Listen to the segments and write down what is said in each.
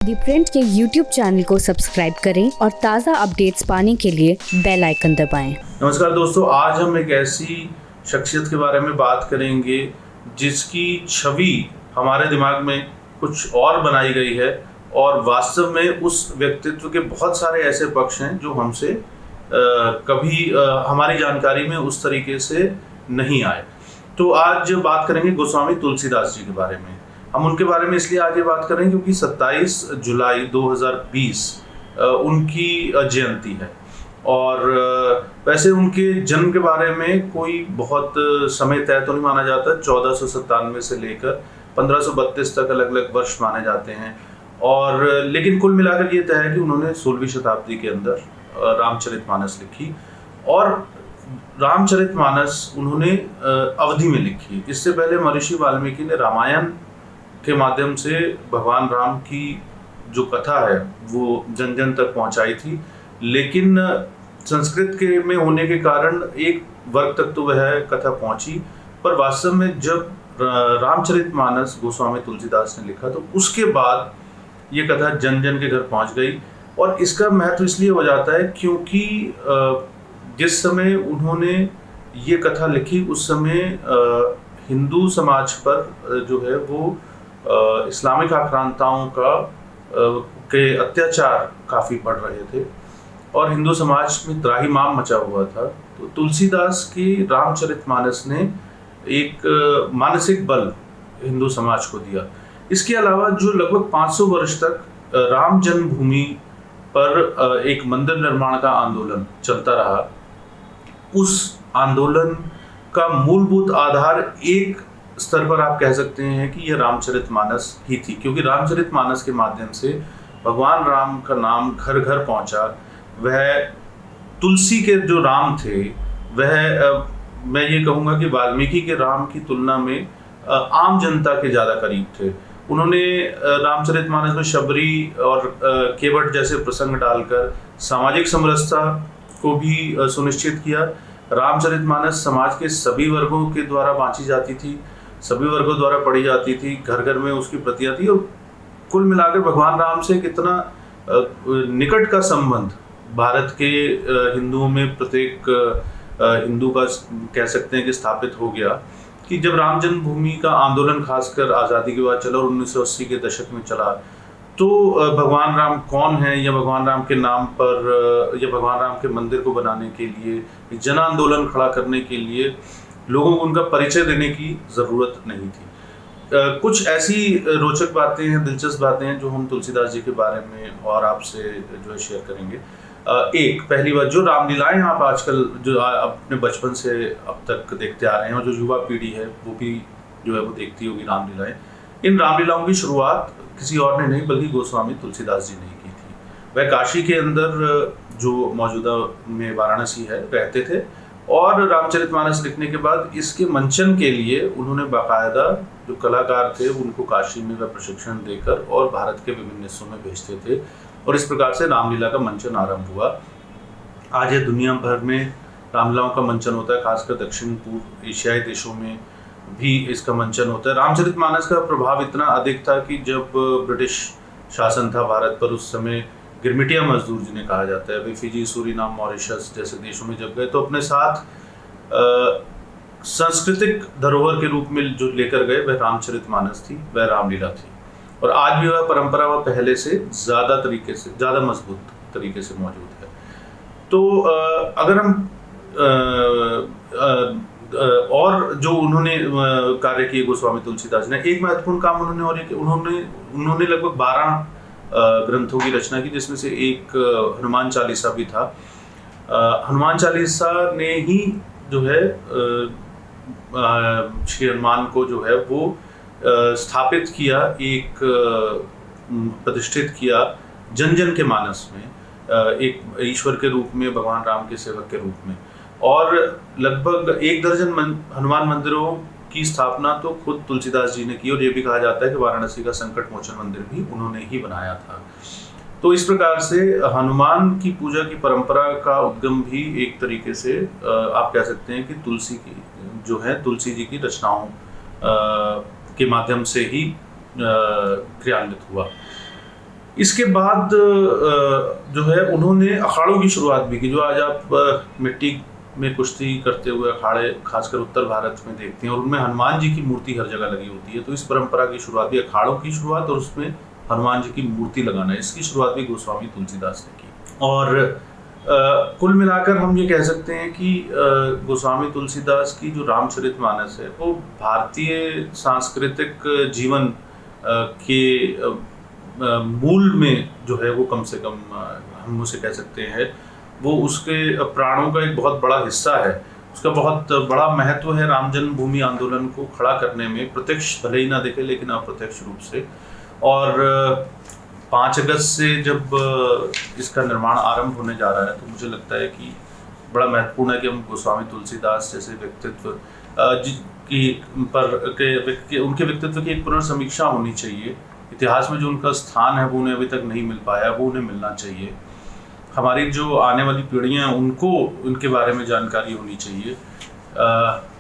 दी print के YouTube channel को subscribe करें और ताज़ा अपडेट्स पाने के लिए बेल आइकन दबाएं। नमस्कार दोस्तों, आज हम एक ऐसी शख्सियत के बारे में बात करेंगे जिसकी छवि हमारे दिमाग में कुछ और बनाई गई है और वास्तव में उस व्यक्तित्व के बहुत सारे ऐसे पक्ष हैं जो हमसे कभी हमारी जानकारी में उस तरीके से नहीं आए। तो आज बात करेंगे गोस्वामी तुलसीदास जी के बारे में। हम उनके बारे में इसलिए आज ये बात करें क्योंकि 27 जुलाई 2020 उनकी जयंती है और वैसे उनके जन्म के बारे में कोई बहुत समय तय तो नहीं माना जाता। 1497 से लेकर 1532 तक अलग अलग वर्ष माने जाते हैं और लेकिन कुल मिलाकर ये तय है कि उन्होंने 16वीं शताब्दी के अंदर रामचरितमानस लिखी और रामचरितमानस उन्होंने अवधि में लिखी। इससे पहले महर्षि वाल्मीकि ने रामायण के माध्यम से भगवान राम की जो कथा है वो जन जन तक पहुंचाई थी, लेकिन संस्कृत के में होने के कारण एक वर्ग तक तो वह कथा पहुंची, पर वास्तव में जब रामचरितमानस गोस्वामी तुलसीदास ने लिखा तो उसके बाद ये कथा जन जन के घर पहुंच गई। और इसका महत्व इसलिए हो जाता है क्योंकि जिस समय उन्होंने ये कथा लिखी उस समय हिंदू समाज पर जो है वो इस्लामिक आक्रांताओं के अत्याचार काफ़ी बढ़ रहे थे और हिंदू समाज में त्राहिमाम मचा हुआ था। तो तुलसीदास की रामचरितमानस ने एक मानसिक बल हिंदू समाज को दिया। इसके अलावा जो लगभग 500 वर्ष तक राम जन्मभूमि पर एक मंदिर निर्माण का आंदोलन चलता रहा, उस आंदोलन का मूलभूत आधार एक स्तर पर आप कह सकते हैं कि यह रामचरितमानस ही थी, क्योंकि रामचरितमानस के माध्यम से भगवान राम का नाम घर घर पहुंचा। वह तुलसी के जो राम थे वह मैं ये कहूँगा कि वाल्मीकि के राम की तुलना में आम जनता के ज़्यादा करीब थे। उन्होंने रामचरितमानस में शबरी और केवट जैसे प्रसंग डालकर सामाजिक समरसता को भी सुनिश्चित किया। रामचरितमानस समाज के सभी वर्गों के द्वारा बाँची जाती थी, सभी वर्गों द्वारा पढ़ी जाती थी, घर घर में उसकी प्रतियां थी और कुल मिलाकर भगवान राम से कितना निकट का संबंध भारत के हिंदुओं में प्रत्येक हिंदू का कह सकते हैं कि स्थापित हो गया कि जब राम जन्मभूमि का आंदोलन खासकर आज़ादी के बाद चला और 1980 के दशक में चला तो भगवान राम कौन है या भगवान राम के नाम पर या भगवान राम के मंदिर को बनाने के लिए जन आंदोलन खड़ा करने के लिए लोगों को उनका परिचय देने की ज़रूरत नहीं थी। कुछ ऐसी रोचक बातें हैं, दिलचस्प बातें हैं जो हम तुलसीदास जी के बारे में और आपसे जो है शेयर करेंगे। एक पहली बात, जो रामलीलाएं आप आजकल जो अपने बचपन से अब तक देखते आ रहे हैं और जो युवा पीढ़ी है वो भी जो है वो देखती होगी रामलीलाएं, इन रामलीलाओं की शुरुआत किसी और ने नहीं बल्कि गोस्वामी तुलसीदास जी ने की थी। वह काशी के अंदर जो मौजूदा में वाराणसी है रहते थे और रामचरितमानस लिखने के बाद इसके मंचन के लिए उन्होंने बाकायदा जो कलाकार थे उनको काशी में वह प्रशिक्षण देकर और भारत के विभिन्न हिस्सों में भेजते थे और इस प्रकार से रामलीला का मंचन आरंभ हुआ। आज ये दुनिया भर में रामलीलाओं का मंचन होता है, खासकर दक्षिण पूर्व एशियाई देशों में भी इसका मंचन होता है। रामचरितमानस का प्रभाव इतना अधिक था कि जब ब्रिटिश शासन था भारत पर उस समय गिरमिटिया मजदूर जिन्हें कहा जाता है, वे फिजी, सूरीनाम, मॉरिशस जैसे देशों में जब गए तो अपने साथ सांस्कृतिक धरोहर के रूप में जो लेकर गए वह रामचरितमानस थी, वह रामलीला थी और आज भी वह परंपरा वह पहले से ज़्यादा मजबूत तरीके से मौजूद है। तो अगर हम और जो उन्होंने कार्य किए गोस्वामी तुलसीदास ने, एक महत्वपूर्ण काम उन्होंने लगभग 12 ग्रंथों की रचना की, जिसमें से एक हनुमान चालीसा भी था। हनुमान चालीसा ने ही जो है श्री हनुमान को जो है वो स्थापित किया, एक प्रतिष्ठित किया जन जन के मानस में, एक ईश्वर के रूप में, भगवान राम के सेवक के रूप में। और लगभग 1 दर्जन हनुमान मंदिरों की स्थापना तो खुद तुलसीदास जी ने की और ये भी कहा जाता है कि वाराणसी का संकट मोचन मंदिर भी उन्होंने ही बनाया था। तो इस प्रकार से हनुमान की पूजा की परंपरा का उद्गम भी एक तरीके से आप कह सकते हैं कि तुलसी जी की रचनाओं के माध्यम से ही क्रियान्वित हुआ। इसके बाद जो है उन्होंने अखाड़ों की शुरुआत भी की। जो आज आप मिट्टी में कुश्ती करते हुए अखाड़े खासकर उत्तर भारत में देखते हैं, और उनमें हनुमान जी की मूर्ति हर जगह लगी होती है। तो इस परंपरा की शुरुआत भी अखाड़ों की शुरुआत और उसमें हनुमान जी की मूर्ति लगाना, इसकी शुरुआत भी गोस्वामी तुलसीदास ने की। और कुल मिलाकर हम ये कह सकते हैं कि गोस्वामी तुलसीदास की जो रामचरितमानस है वो भारतीय सांस्कृतिक जीवन के मूल में जो है वो कम से कम हम उसे कह सकते हैं वो उसके प्राणों का एक बहुत बड़ा हिस्सा है। उसका बहुत बड़ा महत्व है राम जन्मभूमि आंदोलन को खड़ा करने में, प्रत्यक्ष भले ही ना दिखे लेकिन अप्रत्यक्ष रूप से। और 5 अगस्त से जब इसका निर्माण आरंभ होने जा रहा है तो मुझे लगता है कि बड़ा महत्वपूर्ण है कि हम गोस्वामी तुलसीदास जैसे व्यक्तित्व उनके व्यक्तित्व की एक पुनर्समीक्षा होनी चाहिए। इतिहास में जो उनका स्थान है वो उन्हें अभी तक नहीं मिल पाया, वो उन्हें मिलना चाहिए। हमारी जो आने वाली पीढ़ियाँ हैं उनको उनके बारे में जानकारी होनी चाहिए।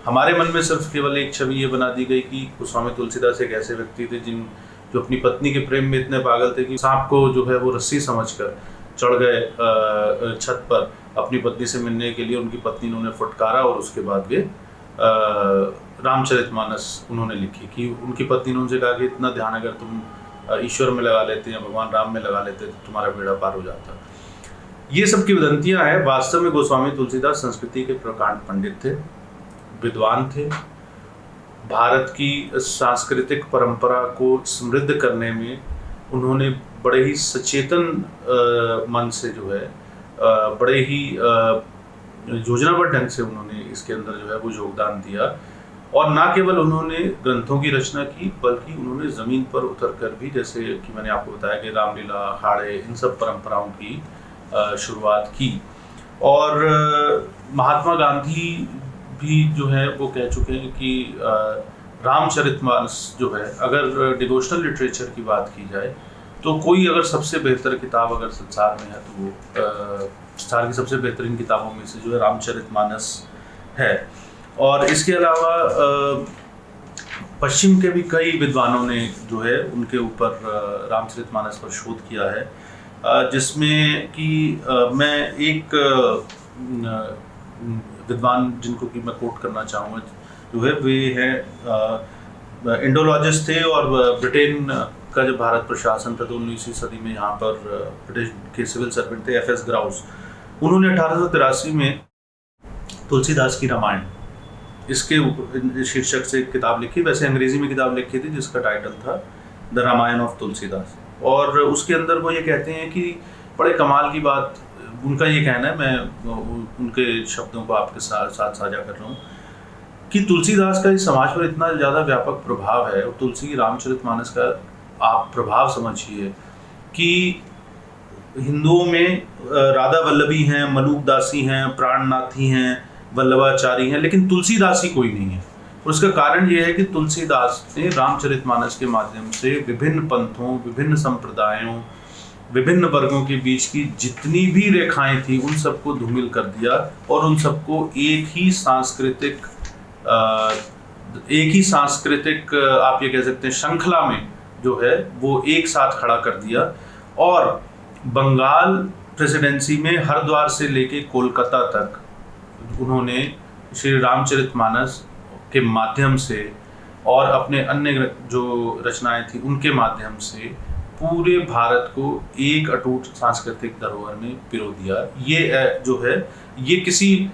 हमारे मन में सिर्फ केवल एक छवि ये बना दी गई कि गोस्वामी तुलसीदास एक ऐसे व्यक्ति थे जो अपनी पत्नी के प्रेम में इतने पागल थे कि सांप को जो है वो रस्सी समझकर चढ़ गए छत पर अपनी पत्नी से मिलने के लिए। उनकी पत्नी ने उन्हें फटकारा और उसके बाद वे रामचरितमानस उन्होंने लिखी कि उनकी पत्नी ने उनसे कहा कि इतना ध्यान अगर तुम ईश्वर में लगा लेते या भगवान राम में लगा लेते तो तुम्हारा बेड़ा पार हो जाता। ये सब की वदंतियां हैं। वास्तव में गोस्वामी तुलसीदास संस्कृति के प्रकांड पंडित थे, विद्वान थे। भारत की सांस्कृतिक परंपरा को समृद्ध करने में उन्होंने बड़े ही सचेतन मन से जो है बड़े ही योजनाबद्ध ढंग से उन्होंने इसके अंदर जो है वो योगदान दिया। और ना केवल उन्होंने ग्रंथों की रचना की बल्कि उन्होंने ज़मीन पर उतर कर भी, जैसे कि मैंने आपको बताया कि रामलीला, अखाड़े, इन सब परंपराओं की शुरुआत की। और महात्मा गांधी भी जो है वो कह चुके हैं कि रामचरितमानस जो है, अगर डिवोशनल लिटरेचर की बात की जाए तो कोई अगर सबसे बेहतर किताब अगर संसार में है तो वो संसार की सबसे बेहतरीन किताबों में से जो है रामचरितमानस है। और इसके अलावा पश्चिम के भी कई विद्वानों ने जो है उनके ऊपर रामचरितमानस पर शोध किया है, जिसमें कि मैं एक विद्वान जिनको कि मैं कोट करना चाहूँगा जो है वे हैं इंडोलॉजिस्ट थे और ब्रिटेन का जब भारत प्रशासन था तो 19वीं सदी में यहाँ पर ब्रिटिश के सिविल सर्वेंट थे एफ एस ग्राउस। उन्होंने 1883 में तुलसीदास की रामायण इसके शीर्षक से एक किताब लिखी। वैसे अंग्रेजी में किताब लिखी थी जिसका टाइटल था द रामायण ऑफ तुलसीदास। और उसके अंदर वो ये कहते हैं कि बड़े कमाल की बात, उनका ये कहना है, मैं उनके शब्दों को आपके साथ साझा कर रहा हूँ कि तुलसीदास का इस समाज पर इतना ज़्यादा व्यापक प्रभाव है और तुलसी रामचरितमानस का आप प्रभाव समझिए कि हिंदुओं में राधा वल्लभी हैं, मलूक दासी हैं, प्राणनाथी हैं, वल्लभाचारी हैं, लेकिन तुलसीदासी कोई नहीं है। और उसका कारण ये है कि तुलसीदास ने रामचरितमानस के माध्यम से विभिन्न पंथों, विभिन्न संप्रदायों, विभिन्न वर्गों के बीच की जितनी भी रेखाएं थी उन सबको धूमिल कर दिया और उन सबको एक ही सांस्कृतिक आप ये कह सकते हैं श्रृंखला में जो है वो एक साथ खड़ा कर दिया। और बंगाल प्रेसिडेंसी में हरिद्वार से लेके कोलकाता तक उन्होंने श्री रामचरितमानस के माध्यम से और अपने अन्य जो रचनाएं थी उनके माध्यम से पूरे भारत को एक अटूट सांस्कृतिक धरोहर में पिरो दिया। ये जो है ये किसी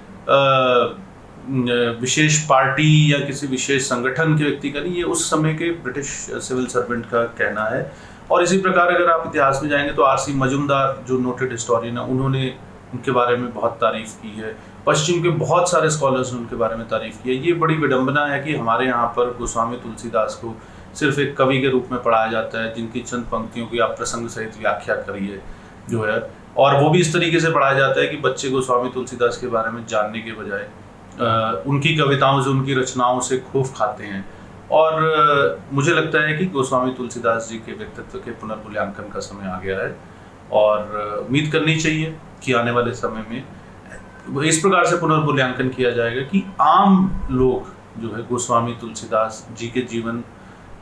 विशेष पार्टी या किसी विशेष संगठन के व्यक्ति का नहीं, ये उस समय के ब्रिटिश सिविल सर्वेंट का कहना है। और इसी प्रकार अगर आप इतिहास में जाएंगे तो आर.सी. मजूमदार जो नोटेड हिस्टोरियन है उन्होंने उनके बारे में बहुत तारीफ की है। पश्चिम के बहुत सारे स्कॉलर्स ने उनके बारे में तारीफ की है। ये बड़ी विडंबना है कि हमारे यहाँ पर गोस्वामी तुलसीदास को सिर्फ एक कवि के रूप में पढ़ाया जाता है जिनकी चंद पंक्तियों की आप प्रसंग सहित व्याख्या करिए जो है, और वो भी इस तरीके से पढ़ाया जाता है कि बच्चे गोस्वामी तुलसीदास के बारे में जानने के बजाय उनकी कविताओं से, उनकी रचनाओं से खौफ खाते हैं। और मुझे लगता है कि गोस्वामी तुलसीदास जी के व्यक्तित्व के पुनर्मूल्यांकन का समय आ गया है और उम्मीद करनी चाहिए कि आने वाले समय में इस प्रकार से पुनर्मूल्यांकन किया जाएगा कि आम लोग जो है गोस्वामी तुलसीदास जी के जीवन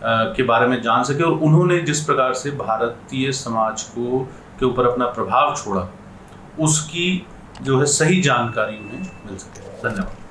के बारे में जान सके और उन्होंने जिस प्रकार से भारतीय समाज को के ऊपर अपना प्रभाव छोड़ा उसकी जो है सही जानकारी उन्हें मिल सके। धन्यवाद।